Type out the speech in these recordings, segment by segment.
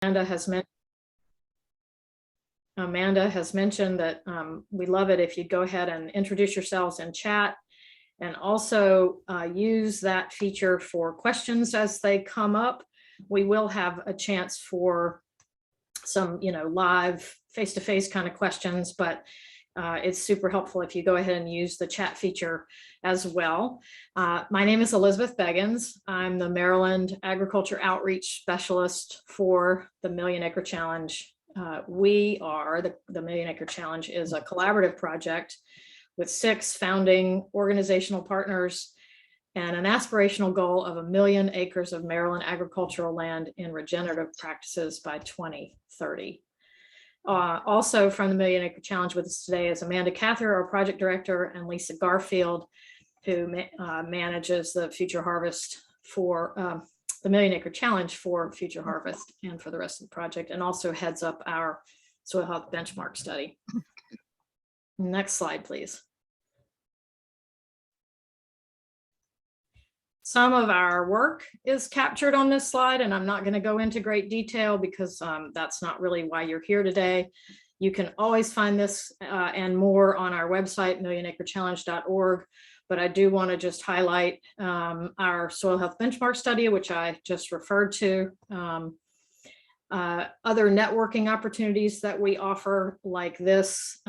Amanda has mentioned that we love it if you go ahead and introduce yourselves in chat, and also use that feature for questions as they come up. We will have a chance for some, live face-to-face kind of questions, but it's super helpful if you go ahead and use the chat feature as well. My name is Elizabeth Beggins. I'm the Maryland Agriculture Outreach Specialist for the Million Acre Challenge. We are, the Million Acre Challenge is a collaborative project with 6 founding organizational partners and an aspirational goal of 1 million acres of Maryland agricultural land in regenerative practices by 2030. Also from the Million Acre Challenge with us today is Amanda Cather, our project director, and Lisa Garfield, who manages the Future Harvest for the Million Acre Challenge for Future Harvest and for the rest of the project, and also heads up our soil health benchmark study. Next slide, please. Some of our work is captured on this slide, and I'm not going to go into great detail because that's not really why you're here today. You can always find this and more on our website, millionacrechallenge.org. But I do want to just highlight our soil health benchmark study, which I just referred to. Other networking opportunities that we offer, like this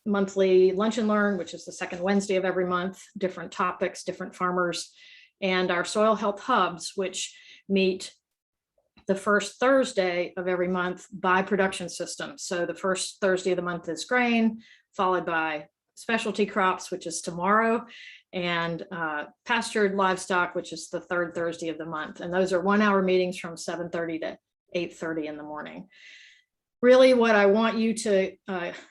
monthly lunch and learn, which is the second Wednesday of every month, different topics, different farmers, and our soil health hubs, which meet the first Thursday of every month by production system. So the first Thursday of the month is grain, followed by specialty crops, which is tomorrow, and pastured livestock, which is the third Thursday of the month. And those are 1-hour meetings from 7:30 to 8:30 in the morning. Really, what I want you to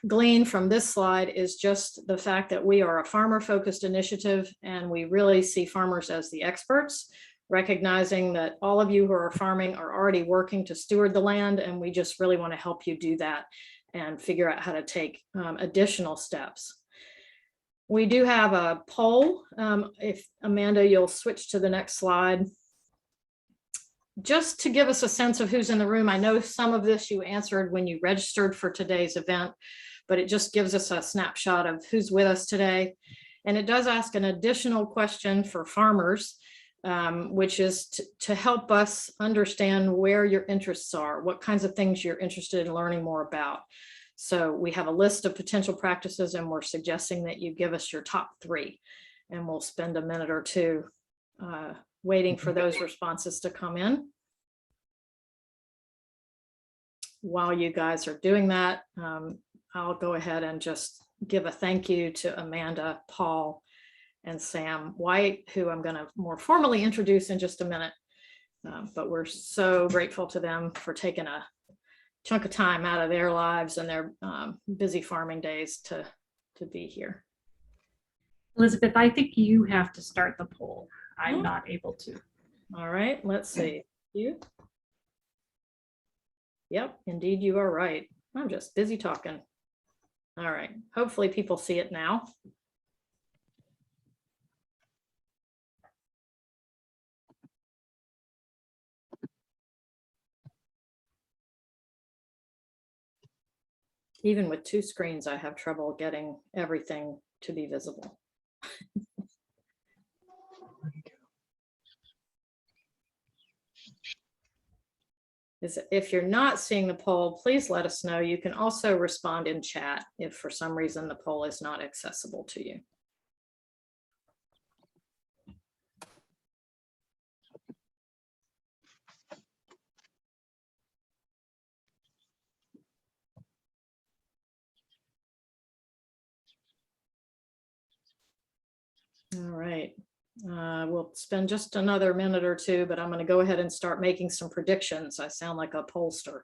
glean from this slide is just the fact that we are a farmer-focused initiative, and we really see farmers as the experts, recognizing that all of you who are farming are already working to steward the land, and we just really want to help you do that and figure out how to take additional steps. We do have a poll. If Amanda, you'll switch to the next slide. Just to give us a sense of who's in the room. I know some of this you answered when you registered for today's event, but it just gives us a snapshot of who's with us today. And it does ask an additional question for farmers, which is to help us understand where your interests are, what kinds of things you're interested in learning more about. So we have a list of potential practices, and we're suggesting that you give us your top 3, and we'll spend a minute or two waiting for those responses to come in. While you guys are doing that, I'll go ahead and just give a thank you to Amanda, Paul, and Sam White, who I'm going to more formally introduce in just a minute. But we're so grateful to them for taking a chunk of time out of their lives and their busy farming days to be here. Elizabeth, I think you have to start the poll. I'm not able to. All right, let's see. You? Yep, indeed you are right. I'm just busy talking. All right, hopefully people see it now. Even with 2 screens, I have trouble getting everything to be visible. If you're not seeing the poll, please let us know. You can also respond in chat if for some reason the poll is not accessible to you. All right. We'll spend just another minute or two, but I'm going to go ahead and start making some predictions. I sound like a pollster.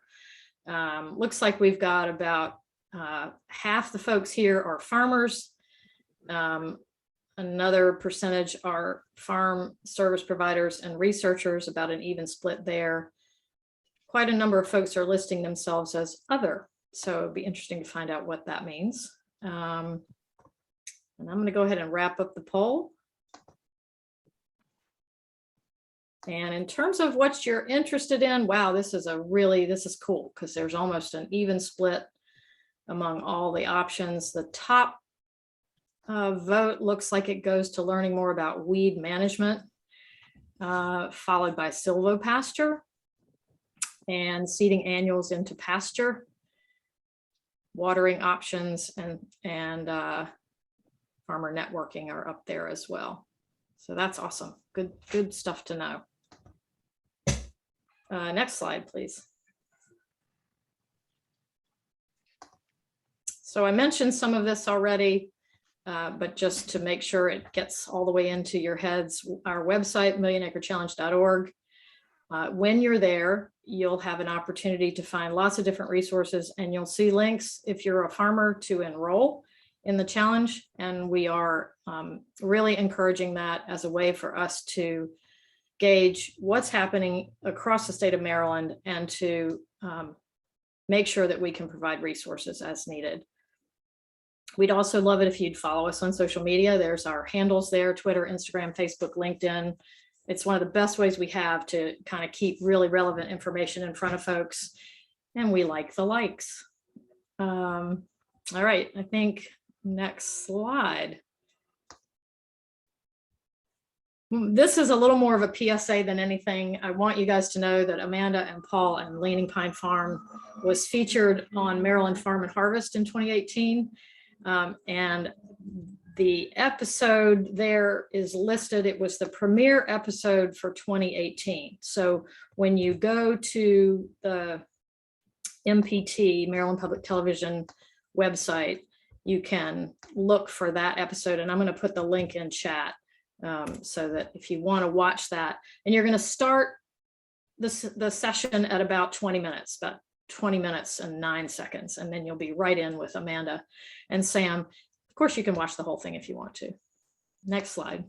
Looks like we've got about half the folks here are farmers. Another percentage are farm service providers and researchers, about an even split there. Quite a number of folks are listing themselves as other. So it'd be interesting to find out what that means. And I'm going to go ahead and wrap up the poll. And in terms of what you're interested in, wow, this is cool because there's almost an even split among all the options. The top vote looks like it goes to learning more about weed management, followed by silvopasture and seeding annuals into pasture. Watering options and farmer networking are up there as well. So that's awesome. Good stuff to know. Next slide, please. So I mentioned some of this already, but just to make sure it gets all the way into your heads, our website, millionacrechallenge.org. When you're there, you'll have an opportunity to find lots of different resources, and you'll see links if you're a farmer to enroll in the challenge. And we are really encouraging that as a way for us to gauge what's happening across the state of Maryland and to make sure that we can provide resources as needed. We'd also love it if you'd follow us on social media. There's our handles there: Twitter, Instagram, Facebook, LinkedIn. It's one of the best ways we have to kind of keep really relevant information in front of folks. And we like the likes. All right, I think next slide. This is a little more of a PSA than anything. I want you guys to know that Amanda and Paul and Leaning Pine Farm was featured on Maryland Farm and Harvest in 2018. And the episode there is listed. It was the premiere episode for 2018. So when you go to the MPT, Maryland Public Television website, you can look for that episode. And I'm going to put the link in chat. So that if you want to watch that, and you're going to start the session at about 20 minutes, about 20 minutes and 9 seconds, and then you'll be right in with Amanda and Sam. Of course, you can watch the whole thing if you want to. Next slide.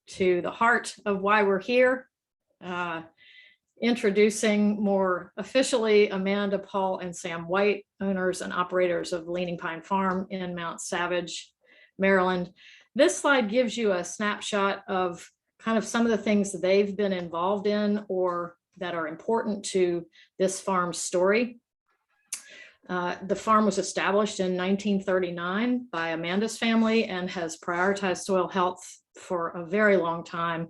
To the heart of why we're here, introducing more officially Amanda, Paul, and Sam White, owners and operators of Leaning Pine Farm in Mount Savage, Maryland. This slide gives you a snapshot of kind of some of the things that they've been involved in or that are important to this farm's story. The farm was established in 1939 by Amanda's family and has prioritized soil health for a very long time.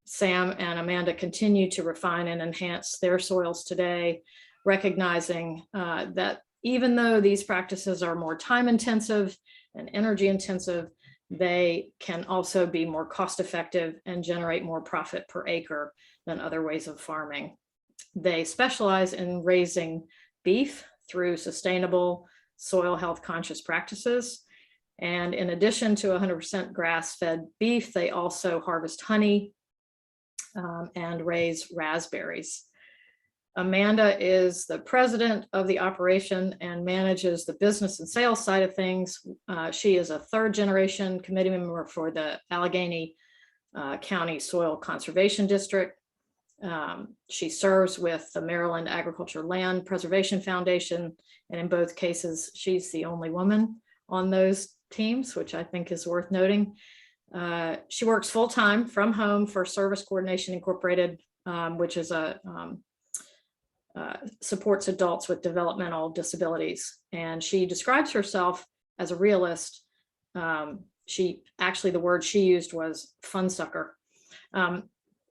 Sam and Amanda continue to refine and enhance their soils today, recognizing that even though these practices are more time intensive and energy intensive, they can also be more cost effective and generate more profit per acre than other ways of farming. They specialize in raising beef through sustainable soil health conscious practices. And in addition to 100% grass-fed beef, they also harvest honey and raise raspberries. Amanda is the president of the operation and manages the business and sales side of things. She is a third-generation committee member for the Allegheny County Soil Conservation District. She serves with the Maryland Agriculture Land Preservation Foundation, and in both cases, she's the only woman on those teams, which I think is worth noting. She works full-time from home for Service Coordination Incorporated, which is a supports adults with developmental disabilities. And she describes herself as a realist. The word she used was fun sucker.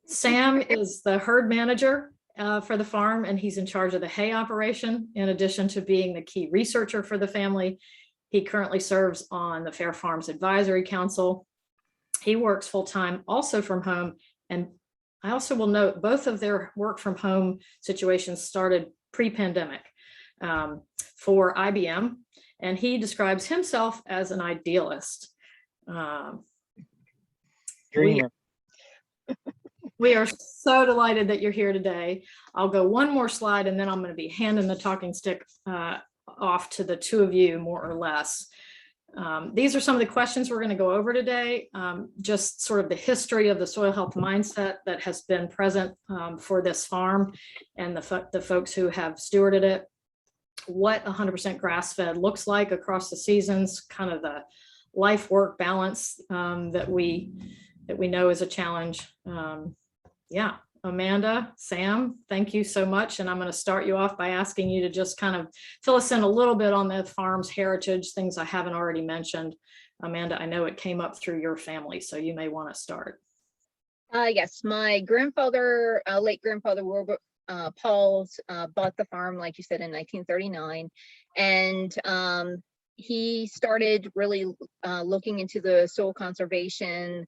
Sam is the herd manager for the farm, and he's in charge of the hay operation. In addition to being the key researcher for the family, he currently serves on the Fair Farms Advisory Council. He works full-time also from home, and I also will note both of their work from home situations started pre-pandemic for IBM, and he describes himself as an idealist. Dreamer. We are so delighted that you're here today. I'll go one more slide and then I'm going to be handing the talking stick off to the two of you, more or less. These are some of the questions we're going to go over today. Just sort of the history of the soil health mindset that has been present for this farm and the folks who have stewarded it. What 100% grass-fed looks like across the seasons, kind of the life-work balance that we that we know is a challenge. Yeah, Amanda, Sam, thank you so much. And I'm going to start you off by asking you to just kind of fill us in a little bit on the farm's heritage, things I haven't already mentioned. Amanda, I know it came up through your family, so you may want to start. Yes, my grandfather, late grandfather Wilbur Pauls, bought the farm, like you said, in 1939, and he started really looking into the soil conservation,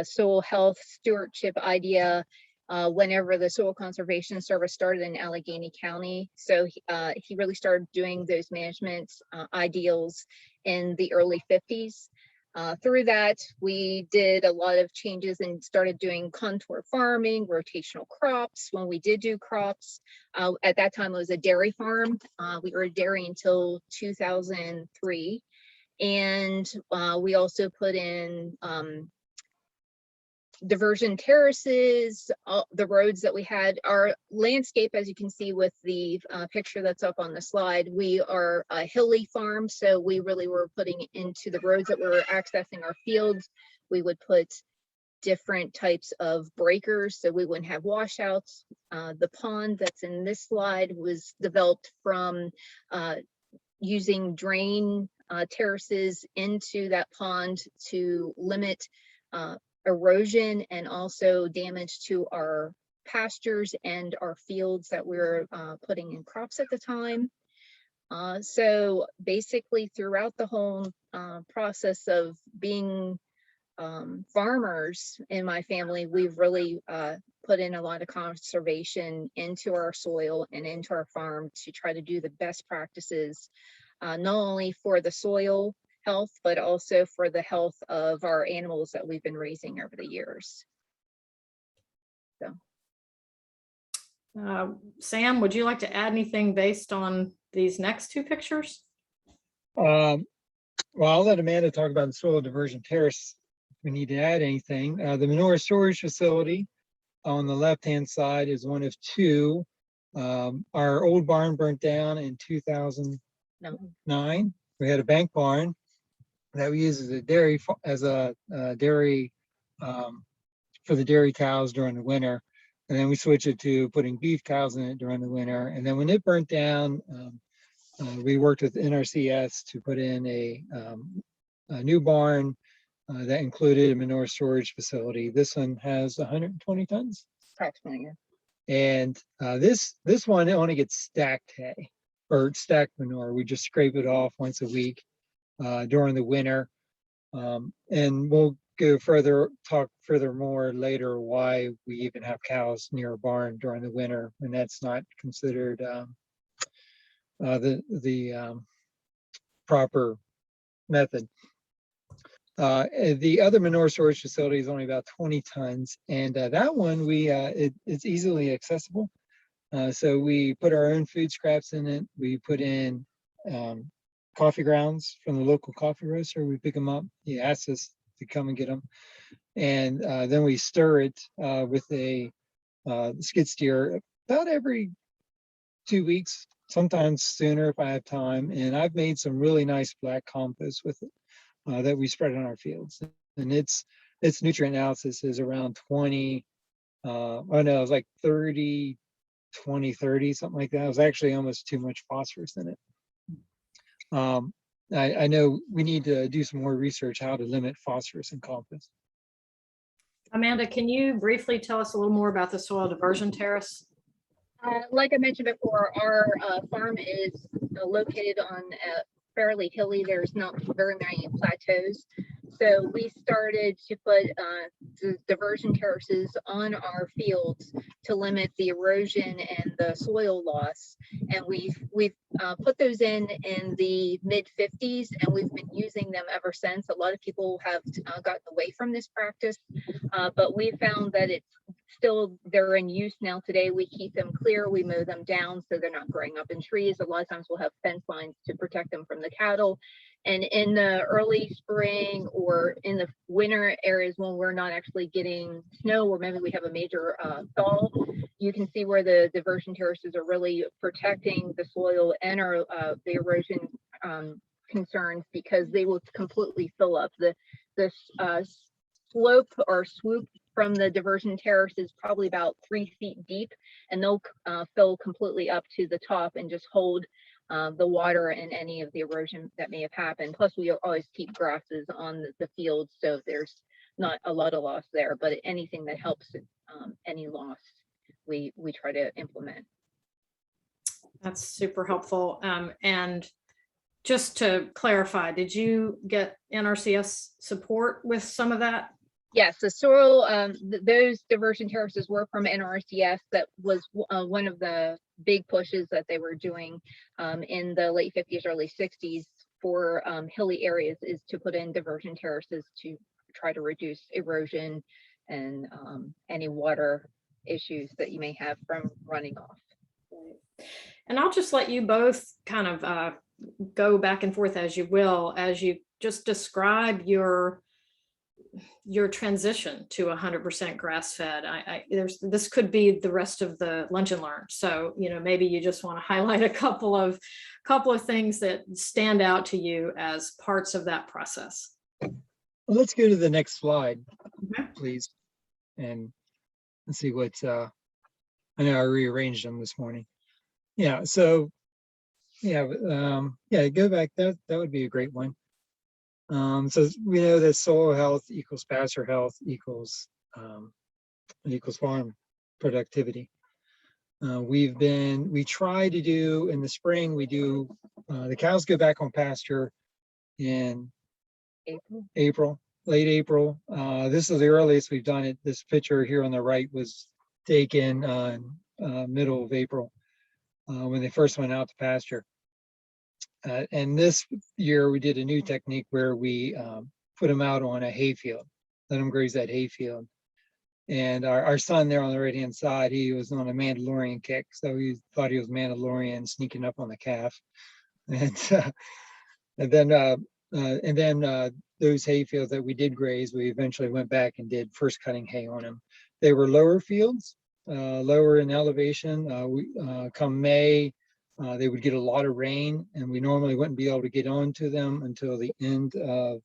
soil health stewardship idea whenever the Soil Conservation Service started in Allegheny County. So he really started doing those management ideals in the early 50s. Through that, we did a lot of changes and started doing contour farming, rotational crops. When we did do crops, at that time it was a dairy farm. We were a dairy until 2003. And we also put in diversion terraces, the roads that we had. Our landscape, as you can see with the picture that's up on the slide, we are a hilly farm, so we really were putting into the roads that were accessing our fields. We would put different types of breakers so we wouldn't have washouts. The pond that's in this slide was developed from using drain terraces into that pond to limit erosion and also damage to our pastures and our fields that we were putting in crops at the time. So basically throughout the whole process of being farmers in my family, we've really put in a lot of conservation into our soil and into our farm to try to do the best practices, not only for the soil health, but also for the health of our animals that we've been raising over the years. So. Sam, would you like to add anything based on these next two pictures? Well, I'll let Amanda talk about the soil diversion terrace if we need to add anything. The manure storage facility on the left-hand side is one of two. Our old barn burnt down in 2009. We had a bank barn that we use as a dairy for the dairy cows during the winter, and then we switched it to putting beef cows in it during the winter. And then when it burnt down, we worked with NRCS to put in a new barn that included a manure storage facility. This one has 120 tons. Approximately, yeah. And this one, it only gets stacked hay or stacked manure. We just scrape it off once a week during the winter. And we'll go talk furthermore later why we even have cows near a barn during the winter, and that's not considered the proper method. The other manure storage facility is only about 20 tons, and that one it's easily accessible. So we put our own food scraps in it. We put in coffee grounds from the local coffee roaster. We pick them up. He asks us to come and get them, and then we stir it with a skid steer about every 2 weeks, sometimes sooner if I have time. And I've made some really nice black compost with it that we spread on our fields. And its nutrient analysis is around 20. Oh no, it was like 30, 20, 30, something like that. It was actually almost too much phosphorus in it. I know we need to do some more research how to limit phosphorus in compost. Amanda, can you briefly tell us a little more about the soil diversion terrace? Like I mentioned before, our farm is located on a fairly hilly. There's not very many plateaus. So we started to put the diversion terraces on our fields to limit the erosion and the soil loss. And we've put those in the mid 50s, and we've been using them ever since. A lot of people have gotten away from this practice, but we found that they're in use now today. We keep them clear, we mow them down so they're not growing up in trees. A lot of times we'll have fence lines to protect them from the cattle. And in the early spring or in the winter areas when we're not actually getting snow, or maybe we have a major thaw, you can see where the diversion terraces are really protecting the soil and the erosion concerns, because they will completely fill up. The slope or swoop from the diversion terrace is probably about 3 feet deep, and they'll fill completely up to the top and just hold the water and any of the erosion that may have happened. Plus, we always keep grasses on the field, so there's not a lot of loss there, but anything that helps any loss, we try to implement. That's super helpful. And just to clarify, did you get NRCS support with some of that? Yes, the soil, those diversion terraces were from NRCS. That was one of the big pushes that they were doing in the late 50s, early 60s for hilly areas, is to put in diversion terraces to try to reduce erosion and any water issues that you may have from running off. And I'll just let you both kind of go back and forth as you will, as you just describe your transition to 100% grass-fed. This could be the rest of the lunch and learn. So, you know, maybe you just want to highlight a couple of things that stand out to you as parts of that process. Well, let's go to the next slide, Okay. please. And let's see what, I know I rearranged them this morning. Yeah, so, yeah, go back, that would be a great one. So we know that soil health equals pasture health equals farm productivity. We try to do in the spring, we do, the cows go back on pasture in April, late April. This is the earliest we've done it. This picture here on the right was taken middle of April when they first went out to pasture. And this year we did a new technique where we put them out on a hayfield, let them graze that hayfield. And our son there on the right hand side, he was on a Mandalorian kick, so he thought he was Mandalorian sneaking up on the calf. And then those hayfields that we did graze, we eventually went back and did first cutting hay on them. They were lower fields, lower in elevation. Come May, they would get a lot of rain, and we normally wouldn't be able to get onto them until the end of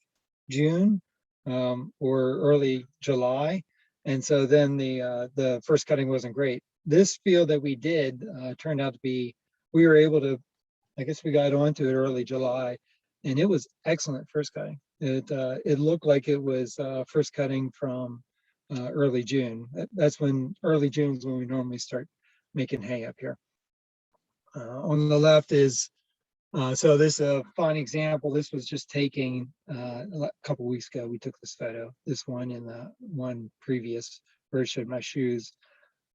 June or early July. And so then the first cutting wasn't great. This field that we did turned out to be, we were able to, I guess we got onto it early July, and it was excellent first cutting. It looked like it was first cutting from early June. That's when early June is when we normally start making hay up here. On the left is, so this is a fine example. This was just taking a couple weeks ago. We took this photo, this one and the one previous where it showed my shoes.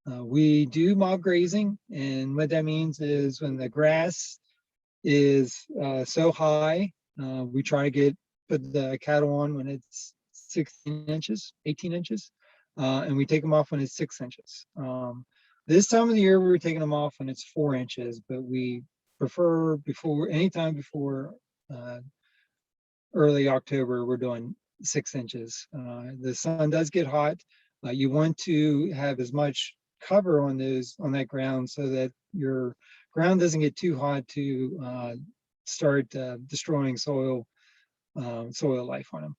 We do mob grazing, and what that means is when the grass is so high, we try to put the cattle on when it's 16 inches, 18 inches, and we take them off when it's 6 inches. This time of the year, we're taking them off when it's 4 inches, but we prefer anytime before early October, we're doing 6 inches. The sun does get hot. You want to have as much cover on that ground so that your ground doesn't get too hot to start destroying soil life on them.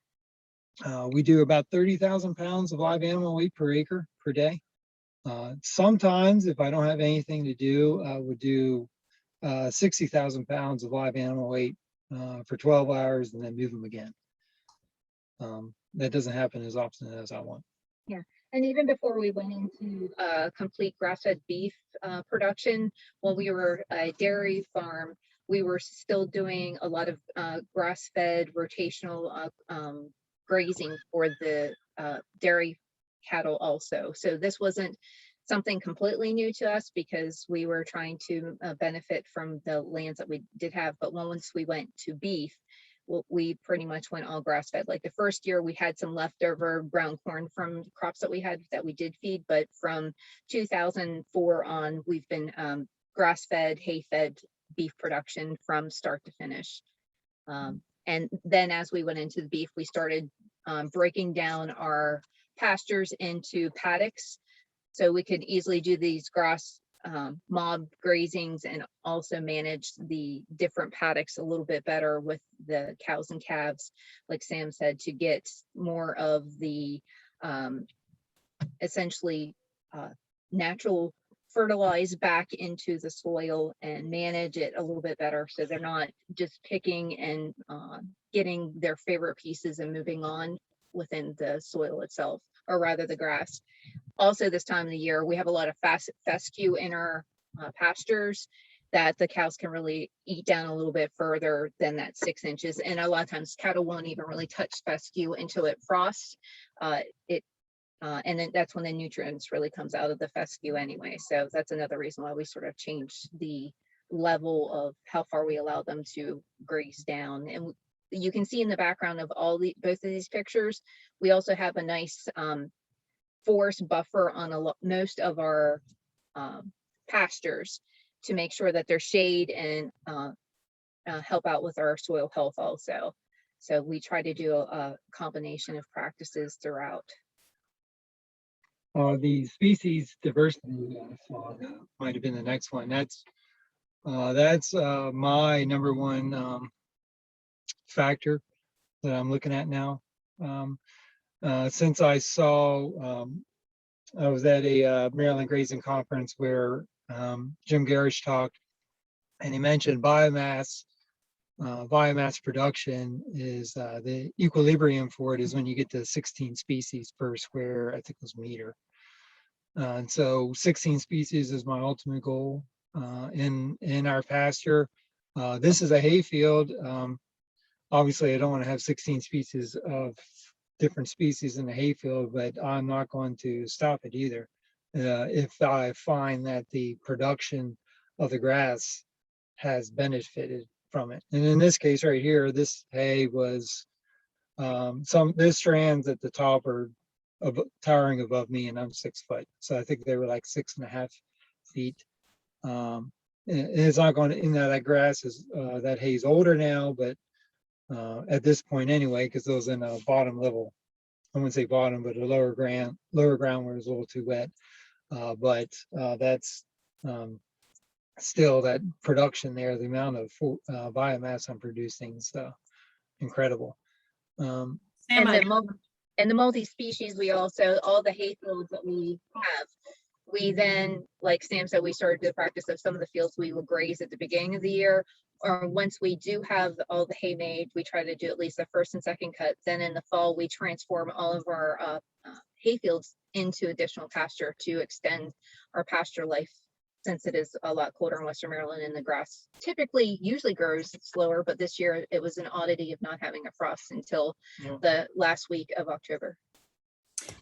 We do about 30,000 pounds of live animal weight per acre per day. Sometimes if I don't have anything to do, I would do 60,000 pounds of live animal weight for 12 hours and then move them again. That doesn't happen as often as I want. Yeah, and even before we went into complete grass-fed beef production, when we were a dairy farm, we were still doing a lot of grass-fed rotational grazing for the dairy cattle also. So this wasn't something completely new to us because we were trying to benefit from the lands that we did have. But once we went to beef, we pretty much went all grass fed. Like the first year we had some leftover brown corn from crops that we had that we did feed, but from 2004 on, we've been grass fed, hay fed beef production from start to finish. And then as we went into the beef, we started breaking down our pastures into paddocks, so we could easily do these grass mob grazings and also manage the different paddocks a little bit better with the cows and calves, like Sam said, to get more of the essentially natural fertilize back into the soil and manage it a little bit better, so they're not just picking and getting their favorite pieces and moving on within the soil itself, or rather the grass. Also, this time of the year, we have a lot of fescue in our pastures that the cows can really eat down a little bit further than that 6 inches. And a lot of times cattle won't even really touch fescue until it frosts. And then that's when the nutrients really comes out of the fescue anyway. So that's another reason why we sort of changed the level of how far we allow them to graze down. And you can see in the background of both of these pictures, we also have a nice forest buffer on most of our pastures to make sure that there's shade and help out with our soil health also. So we try to do a combination of practices throughout. The species diversity slide might have been the next one. That's my number one factor that I'm looking at now. Since I saw, I was at a Maryland Grazing conference where Jim Garish talked, and he mentioned biomass production is the equilibrium for it is when you get to 16 species per square, I think it was meter. And so 16 species is my ultimate goal in our pasture. This is a hay field. Obviously, I don't want to have 16 species of different species in the hay field, but I'm not going to stop it either. If I find that the production of the grass has benefited from it. And in this case right here, this hay was this strands at the top are towering above me, and I'm 6 foot. So I think they were like 6.5 feet. And it's not going to, that grass is, that hay's older now, but at this point anyway, because those in a bottom level, I wouldn't say bottom, but a lower ground where it's a little too wet. But that's still that production there, the amount of biomass I'm producing is incredible. Sam, And the multi-species, we also, all the hay fields that we have, we then, like Sam said, we started the practice of some of the fields we will graze at the beginning of the year, or once we do have all the hay made, we try to do at least the first and second cut. Then in the fall, we transform all of our hay fields into additional pasture to extend our pasture life, since it is a lot colder in Western Maryland and the grass usually grows slower, but this year it was an oddity of not having a frost until the last week of October.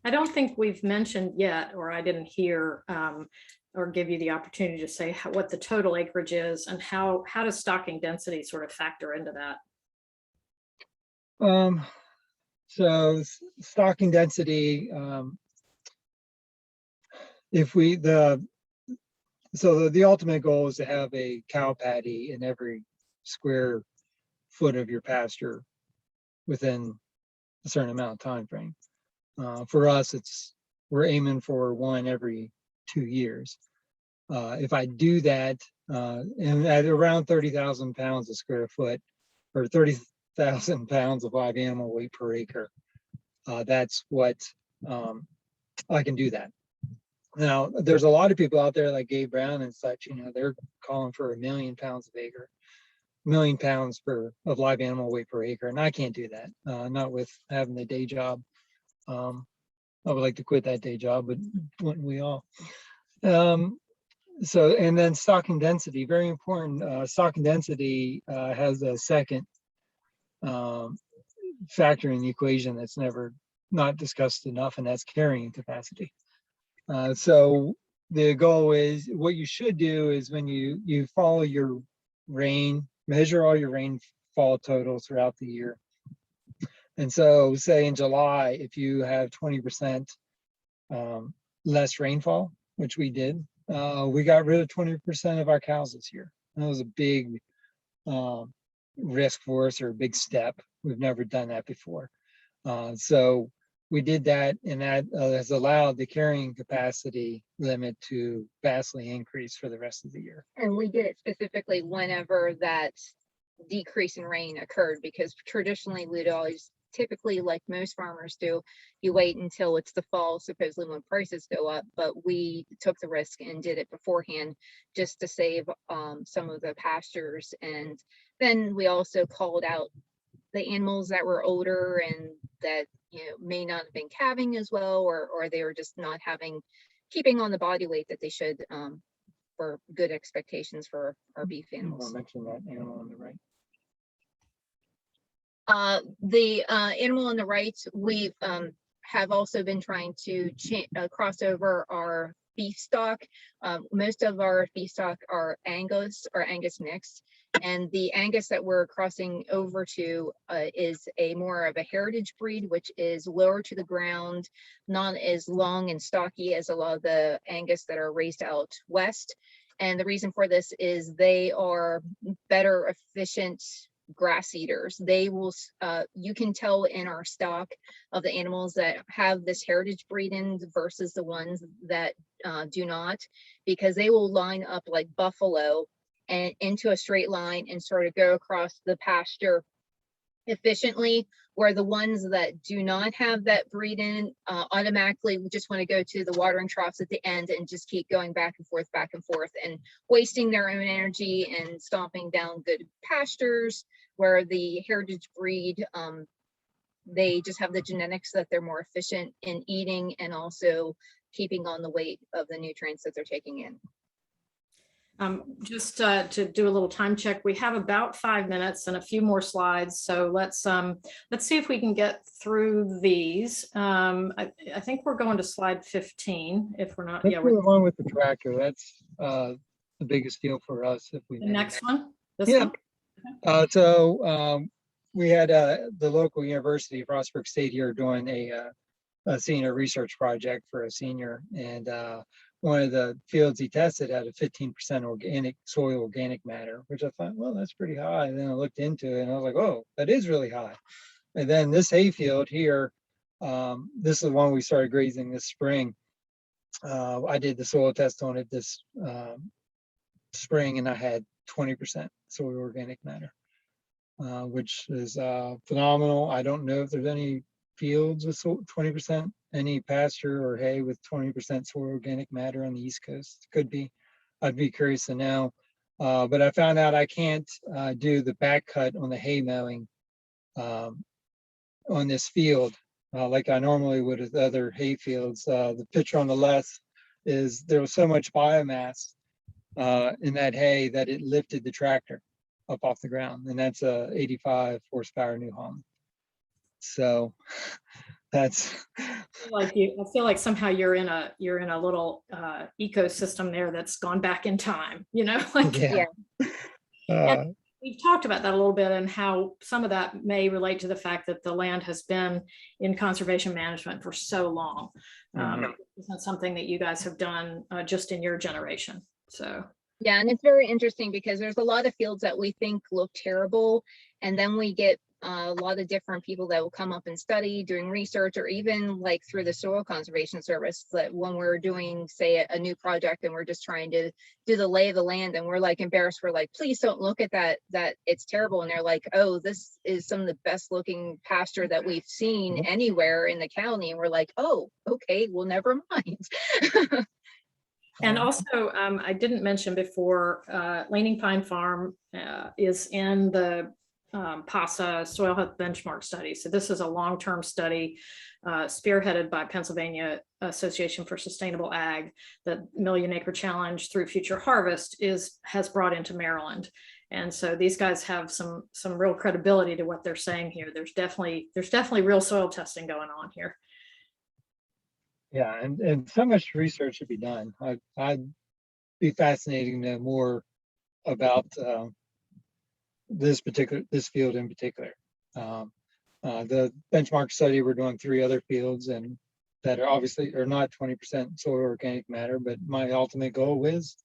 I don't think we've mentioned yet, or I didn't hear or give you the opportunity to say what the total acreage is and how does stocking density sort of factor into that? So stocking density, so the ultimate goal is to have a cow patty in every square foot of your pasture within a certain amount of time frame. For us, we're aiming for one every 2 years. If I do that, and at around 30,000 pounds a square foot, or 30,000 pounds of live animal weight per acre, that's what I can do that. Now, there's a lot of people out there like Gabe Brown and such, they're calling for 1 million pounds of acre, 1 million pounds of live animal weight per acre. And I can't do that, not with having the day job. I would like to quit that day job, but wouldn't we all? So, and then stocking density, very important. Stocking density has a second factor in the equation that's not discussed enough, and that's carrying capacity. So the goal is, what you should do is when you follow your rain, measure all your rainfall totals throughout the year. And so say in July, if you have 20% less rainfall, which we did, we got rid of 20% of our cows this year. That was a big risk for us, or a big step. We've never done that before. So we did that, and that has allowed the carrying capacity limit to vastly increase for the rest of the year. And we did it specifically whenever that decrease in rain occurred, because traditionally we'd always, typically, like most farmers do, you wait until it's the fall, supposedly when prices go up, but we took the risk and did it beforehand just to save some of the pastures. And then we also called out the animals that were older and that, you know, may not have been calving as well, or they were just not keeping on the body weight that they should, for good expectations for our beef I'll animals. mention that animal on the right. The animal on the right, we have also been trying to cross over our beef stock. Most of our beef stock are Angus or Angus mixed, and the Angus that we're crossing over to is a more of a heritage breed, which is lower to the ground, not as long and stocky as a lot of the Angus that are raised out west. And the reason for this is they are better efficient grass eaters. They will, you can tell in our stock of the animals that have this heritage breed in versus the ones that do not, because they will line up like buffalo and into a straight line and sort of go across the pasture efficiently, where the ones that do not have that breed in automatically just want to go to the watering troughs at the end and just keep going back and forth and wasting their own energy and stomping down good pastures, where the heritage breed, they just have the genetics that they're more efficient in eating and also keeping on the weight of the nutrients that they're taking in. Just to do a little time check, we have about 5 minutes and a few more slides. So let's see if we can get through these. I think we're going to slide 15. If we're not, Let's yeah, do we're the one with the tractor. That's the biggest deal for us if we the make next it. one. This Yeah. one. So we had the local university, Frostburg State, here doing a senior research project for a senior, and one of the fields he tested had a 15% organic soil organic matter, which I thought, well, that's pretty high. And then I looked into it and I was like, oh, that is really high. And then this hay field here, this is the one we started grazing this spring. I did the soil test on it this spring, and I had 20% soil organic matter, which is phenomenal. I don't know if there's any fields with 20%, any pasture or hay with 20% soil organic matter on the East Coast. Could be. I'd be curious to know. But I found out I can't do the back cut on the hay mowing on this field like I normally would with other hay fields. The picture on the left is there was so much biomass in that hay that it lifted the tractor up off the ground, and that's a 85 horsepower New Holland. So that's I feel like somehow you're in a little ecosystem there that's gone back in time, you know, like yeah. And we've talked about that a little bit and how some of that may relate to the fact that the land has been in conservation management for so long. It's not something that you guys have done just in your generation. So yeah, and it's very interesting because there's a lot of fields that we think look terrible, and then we get a lot of different people that will come up and study, doing research, or even like through the Soil Conservation Service, that when we're doing, say, a new project and we're just trying to do the lay of the land and we're like embarrassed, we're like, please don't look at that it's terrible. And they're like, oh, this is some of the best looking pasture that we've seen anywhere in the county. And we're like, oh, okay, well, never mind. and also, I didn't mention before, Leaning Pine Farm is in the PASA Soil Health Benchmark Study. So this is a long-term study spearheaded by Pennsylvania Association for Sustainable Ag, the Million Acre Challenge through Future Harvest has brought into Maryland. And so these guys have some real credibility to what they're saying here. There's definitely real soil testing going on here. Yeah, and so much research should be done. I'd be fascinating to know more about this field in particular. The benchmark study, we're doing 3 other fields and that are obviously are not 20% soil organic matter, but my ultimate goal is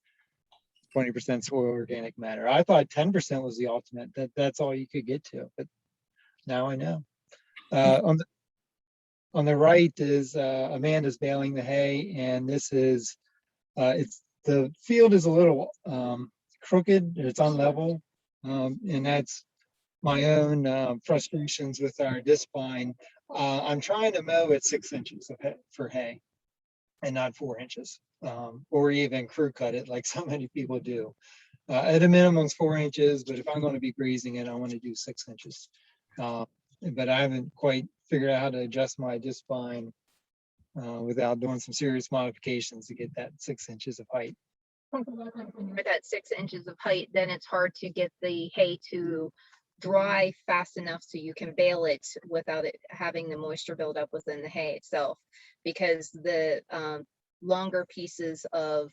20% soil organic matter. I thought 10% was the ultimate, that's all you could get to, but now I know. On the right is Amanda's baling the hay, and this is the field is a little crooked, it's unlevel, and that's my own frustrations with our discipline. I'm trying to mow at 6 inches for hay and not 4 inches, or even crew cut it like so many people do. At a minimum, it's 4 inches, but if I'm going to be grazing it, I want to do 6 inches. But I haven't quite figured out how to adjust my discipline without doing some serious modifications to get that 6 inches of height. With that 6 inches of height, then it's hard to get the hay to dry fast enough so you can bale it without it having the moisture build up within the hay itself, because the longer pieces of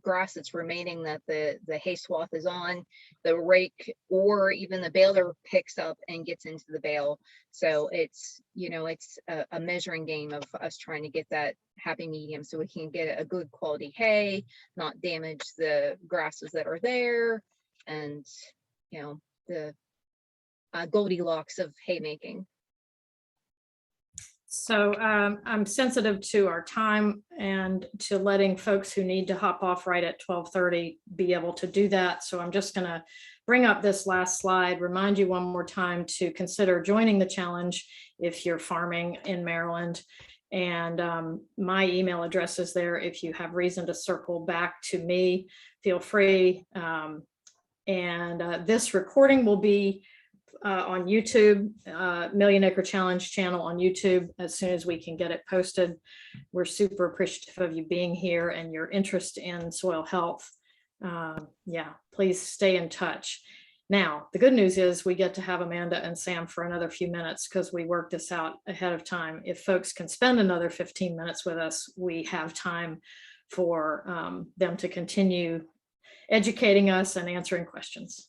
grass that's remaining that the hay swath is on, the rake or even the baler picks up and gets into the bale. So it's, you know, it's a measuring game of us trying to get that happy medium so we can get a good quality hay, not damage the grasses that are there, and, you know, the Goldilocks of haymaking. So I'm sensitive to our time and to letting folks who need to hop off right at 12:30 be able to do that. So I'm just going to bring up this last slide, remind you one more time to consider joining the challenge if you're farming in Maryland. And my email address is there. If you have reason to circle back to me, feel free. This recording will be on YouTube, Million Acre Challenge channel on YouTube, as soon as we can get it posted. We're super appreciative of you being here and your interest in soil health. Yeah, please stay in touch. Now, the good news is we get to have Amanda and Sam for another few minutes because we worked this out ahead of time. If folks can spend another 15 minutes with us, we have time for them to continue educating us and answering questions.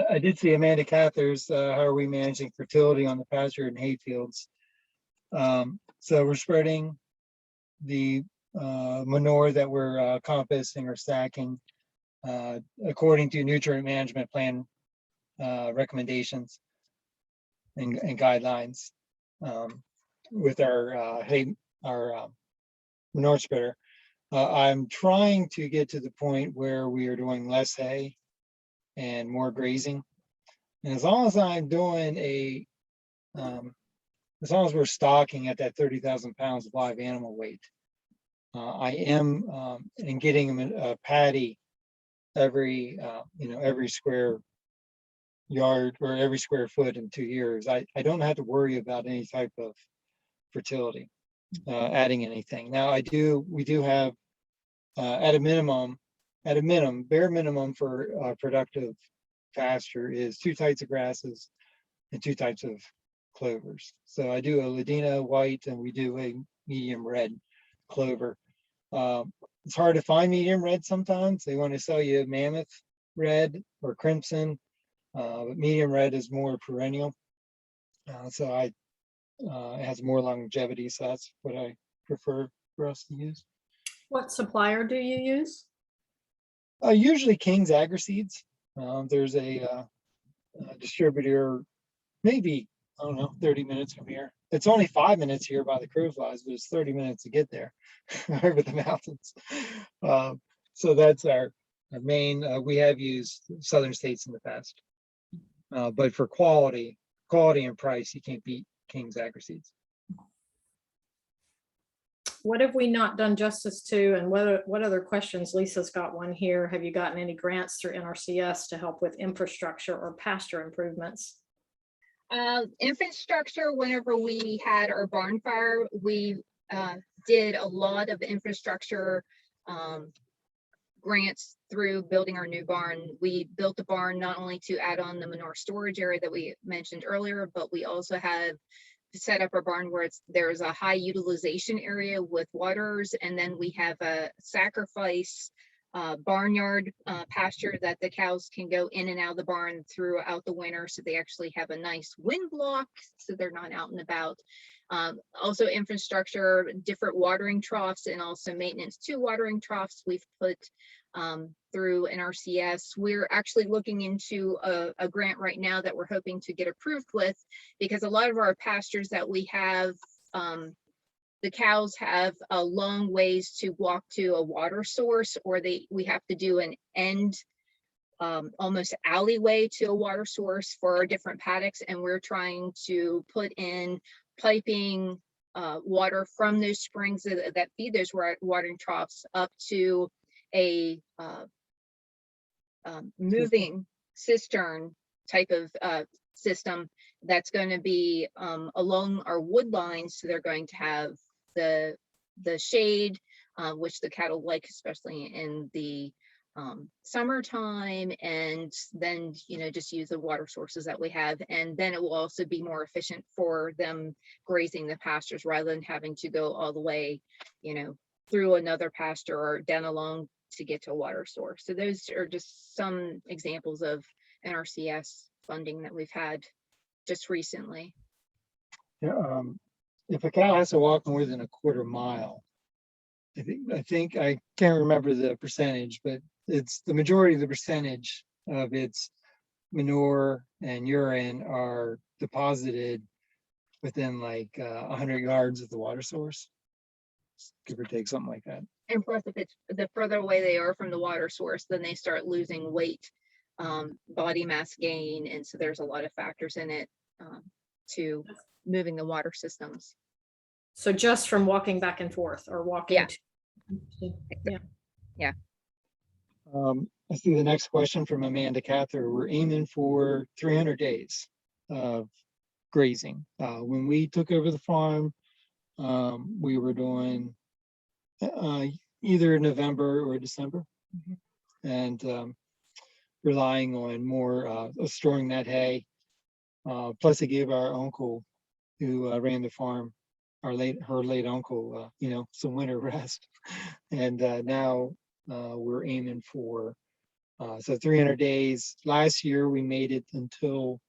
I did see Amanda Cathers, how are we managing fertility on the pasture and hay fields? So we're spreading the manure that we're composting or stacking according to nutrient management plan recommendations and guidelines with our manure spreader. I'm trying to get to the point where we are doing less hay and more grazing. And as long as I'm doing as long as we're stocking at that 30,000 pounds of live animal weight, I am and getting a paddy every every square yard or every square foot in 2 years. I don't have to worry about any type of fertility, adding anything. Now we do have at a minimum, bare minimum for productive pasture is 2 types of grasses and 2 types of clovers. So I do a Ladina white and we do a medium red clover. It's hard to find medium red sometimes. They want to sell you mammoth red or crimson, but medium red is more perennial. So it has more longevity. So that's what I prefer for us to use. What supplier do you use? Usually King's Agri-Seeds. There's a distributor, maybe, I don't know, 30 minutes from here. It's only 5 minutes here by the crow flies, but it's 30 minutes to get there over the mountains. So that's our main, we have used Southern States in the past. But for quality and price, you can't beat King's Agri-Seeds. What have we not done justice to, and what other questions? Lisa's got one here. Have you gotten any grants through NRCS to help with infrastructure or pasture improvements? Infrastructure, whenever we had our barn fire, we did a lot of infrastructure grants through building our new barn. We built the barn not only to add on the manure storage area that we mentioned earlier, but we also have set up our barn where there's a high utilization area with waters, and then we have a sacrifice barnyard pasture that the cows can go in and out of the barn throughout the winter. So they actually have a nice wind block, so they're not out and about. Also infrastructure, different watering troughs, and also maintenance to watering troughs we've put through NRCS. We're actually looking into a grant right now that we're hoping to get approved with, because a lot of our pastures that we have, the cows have a long ways to walk to a water source, or we have to do an end almost alleyway to a water source for our different paddocks, and we're trying to put in piping water from those springs that feed those watering troughs up to a moving cistern type of system that's going to be along our wood lines. So they're going to have the shade, which the cattle like, especially in the summertime, and then just use the water sources that we have. And then it will also be more efficient for them grazing the pastures, rather than having to go all the way through another pasture or down along to get to a water source. So those are just some examples of NRCS funding that we've had just recently. Yeah, if a cow has to walk more than a quarter mile, I think I can't remember the percentage, but it's the majority of the percentage of its manure and urine are deposited within like 100 yards of the water source, give or take, something like that. And plus, if it's the further away they are from the water source, then they start losing weight, body mass gain, and so there's a lot of factors in it to moving the water systems. So just from walking back and forth, or walking. Yeah. I see the next question from Amanda Cather. We're aiming for 300 days of grazing. When we took over the farm, we were doing either November or December, and relying on more storing that hay. Plus, it gave our uncle who ran the farm, her late uncle, some winter rest. And now we're aiming for so 300 days. Last year we made it until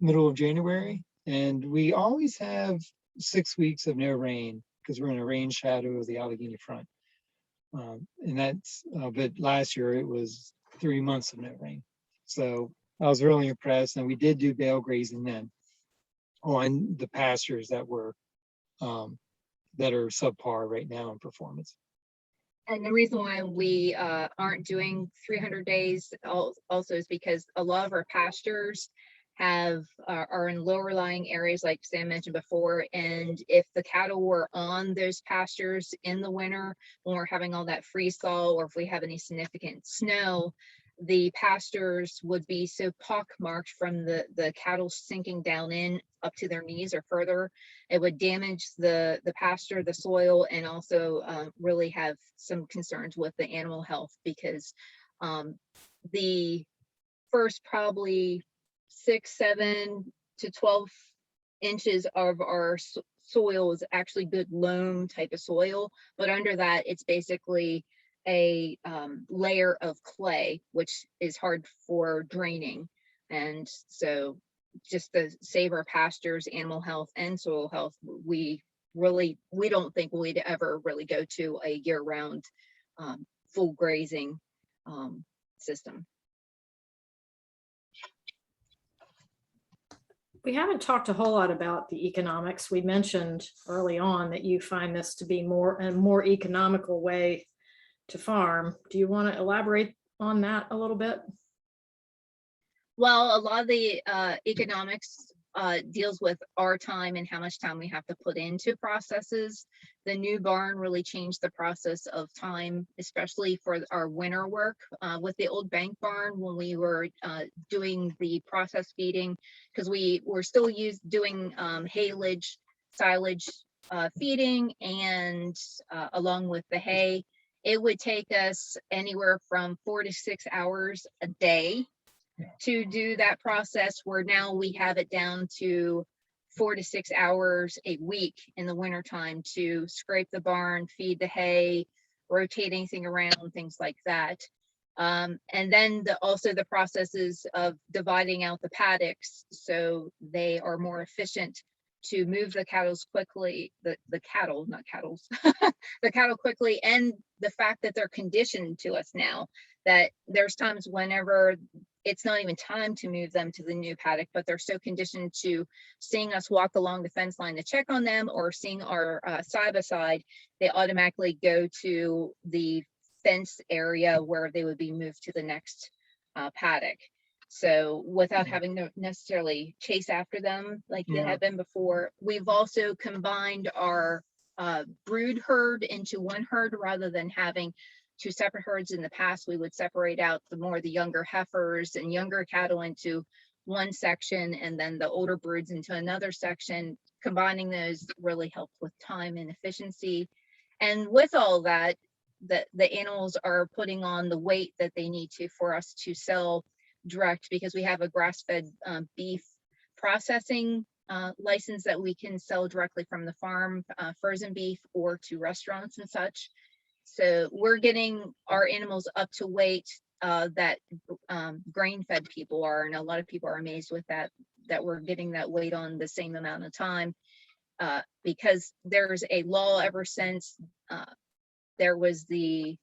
middle of January, and we always have 6 weeks of no rain because we're in a rain shadow of the Allegheny front. And that's but last year it was 3 months of no rain. So I was really impressed, and we did do bale grazing then on the pastures that were that are subpar right now in performance. And the reason why we aren't doing 300 days also is because a lot of our pastures are in lower lying areas, like Sam mentioned before. And if the cattle were on those pastures in the winter, when we're having all that freeze thaw, or if we have any significant snow, the pastures would be so pockmarked from the cattle sinking down in up to their knees or further. It would damage the pasture, the soil, and also really have some concerns with the animal health, because the first probably 6, 7 to 12 inches of our soil is actually good loam type of soil, but under that it's basically a layer of clay, which is hard for draining. And so just to save our pastures, animal health, and soil health, we don't think we'd ever really go to a year-round full grazing system. We haven't talked a whole lot about the economics. We mentioned early on that you find this to be a more economical way to farm. Do you want to elaborate on that a little bit? Well, a lot of the economics deals with our time and how much time we have to put into processes. The new barn really changed the process of time, especially for our winter work. With the old bank barn, when we were doing the process feeding, because we were still doing haylage, silage feeding, and along with the hay, it would take us anywhere from 4 to 6 hours a day to do that process, where now we have it down to 4 to 6 hours a week in the wintertime to scrape the barn, feed the hay, rotate anything around, things like that. And then also the processes of dividing out the paddocks so they are more efficient to move the cattle quickly, the cattle, not cattle, the cattle quickly, and the fact that they're conditioned to us now, that there's times whenever it's not even time to move them to the new paddock, but they're so conditioned to seeing us walk along the fence line to check on them or seeing our side by side, they automatically go to the fence area where they would be moved to the next paddock. So without having to necessarily chase after them like they had been before. We've also combined our brood herd into one herd rather than having two separate herds. In the past, we would separate out the younger heifers and younger cattle into one section and then the older broods into another section. Combining those really helped with time and efficiency. And with all that, the animals are putting on the weight that they need to for us to sell direct, because we have a grass-fed beef processing license that we can sell directly from the farm, frozen beef, or to restaurants and such. So we're getting our animals up to weight that grain-fed people are, and a lot of people are amazed with that we're getting that weight on the same amount of time, because there's a law ever since there was the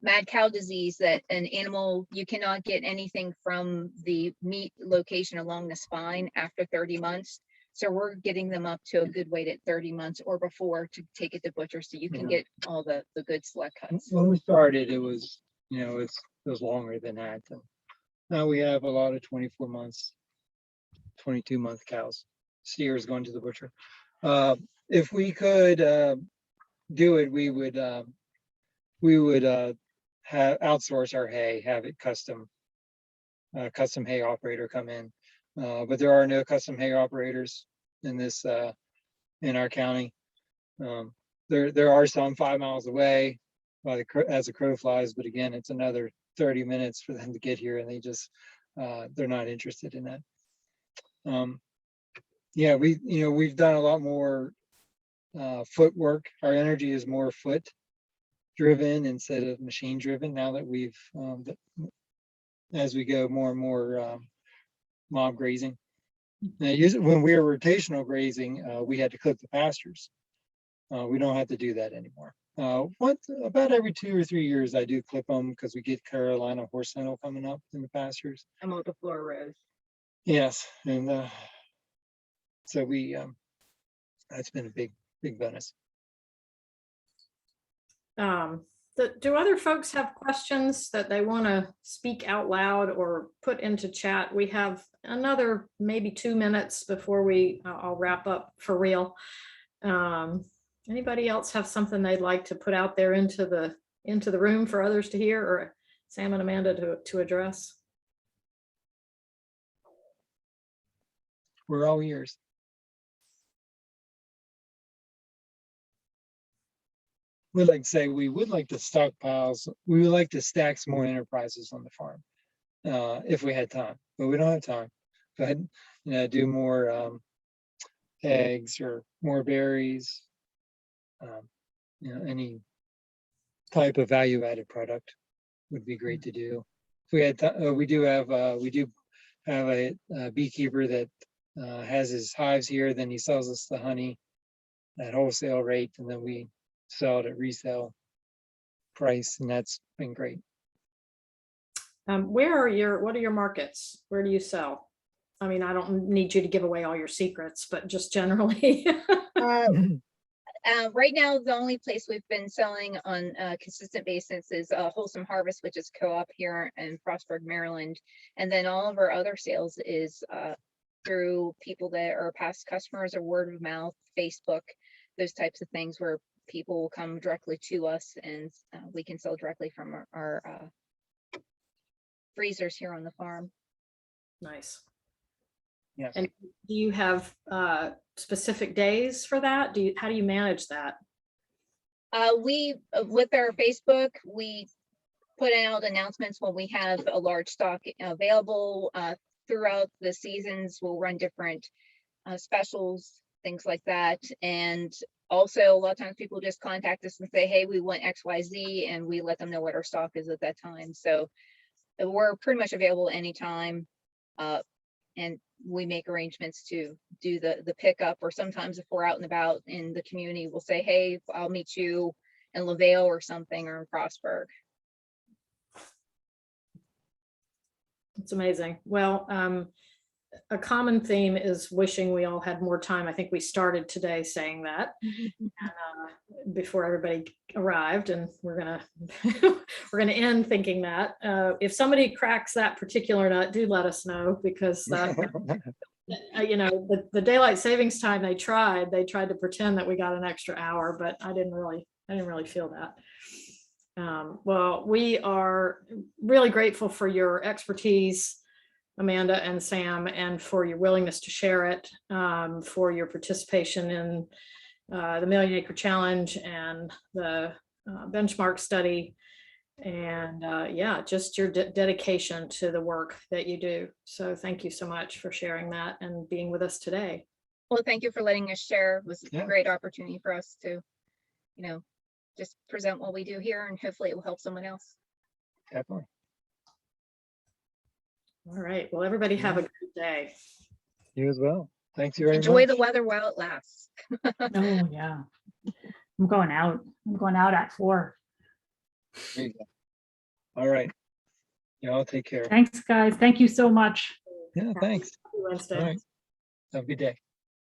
mad cow disease, that an animal, you cannot get anything from the meat location along the spine after 30 months. So we're getting them up to a good weight at 30 months or before to take it to butcher, so you can get all the good select cuts. When we started, it was, it was longer than that. And now we have a lot of 24 months, 22-month cows, steers going to the butcher. If we could do it, we would have outsource our hay, have it custom hay operator come in. But there are no custom hay operators in this in our county. There are some 5 miles away as a crow flies, but again, it's another 30 minutes for them to get here, and they just they're not interested in that. Yeah, we've done a lot more footwork. Our energy is more foot driven instead of machine driven now that we've as we go more and more mob grazing. Now, when we were rotational grazing, we had to clip the pastures. We don't have to do that anymore. About every 2 or 3 years, I do clip them because we get Carolina horse sentinel coming up in the pastures. I'm on the floor rows. Yes, and so we that's been a big bonus. Do other folks have questions that they want to speak out loud or put into chat? We have another maybe 2 minutes before I'll wrap up for real. Anybody else have something they'd like to put out there into the room for others to hear, or Sam and Amanda to address? We're all ears. We'd like to say we would like to stockpiles. We would like to stack some more enterprises on the farm if we had time, but we don't have time. But do more eggs or more berries. Any type of value-added product would be great to do. If we had, we do have a beekeeper that has his hives here. Then he sells us the honey at wholesale rate, and then we sell it at resale price, and that's been great. What are your markets? Where do you sell? I mean, I don't need you to give away all your secrets, but just generally. Right now, the only place we've been selling on a consistent basis is Wholesome Harvest, which is co-op here in Frostburg, Maryland. And then all of our other sales is through people that are past customers or word of mouth, Facebook, those types of things where people will come directly to us and we can sell directly from our freezers here on the farm. Nice. Yes. And do you have specific days for that? How do you manage that? We, with our Facebook, we put out announcements when we have a large stock available. Throughout the seasons, we'll run different specials, things like that. And Also, a lot of times people just contact us and say, hey, we want XYZ, and we let them know what our stock is at that time. So we're pretty much available anytime. And we make arrangements to do the pickup, or sometimes if we're out and about in the community, we'll say, hey, I'll meet you in LaVale or something, or in Frostburg. It's amazing. Well, a common theme is wishing we all had more time. I think we started today saying that before everybody arrived, and we're gonna end thinking that. If somebody cracks that particular nut, do let us know, because that you know, the daylight savings time they tried to pretend that we got an extra hour, but I didn't really feel that. Well, we are really grateful for your expertise, Amanda and Sam, and for your willingness to share it, for your participation in the Million Acre Challenge and the benchmark study, and yeah, just your dedication to the work that you do. So thank you so much for sharing that and being with us today. Well, thank you for letting us share. It was Yeah. a great opportunity for us to, you know, just present what we do here, and hopefully it will help someone else. Definitely. All right, well, everybody have a good day. You as well. Thanks very Enjoy much. the weather while it lasts. Oh, yeah. I'm going out. I'm going out at 4. There you go. All right. Y'all take care. Thanks, guys. Thank you so much. Yeah, thanks. Wednesday. All right. Have a good day.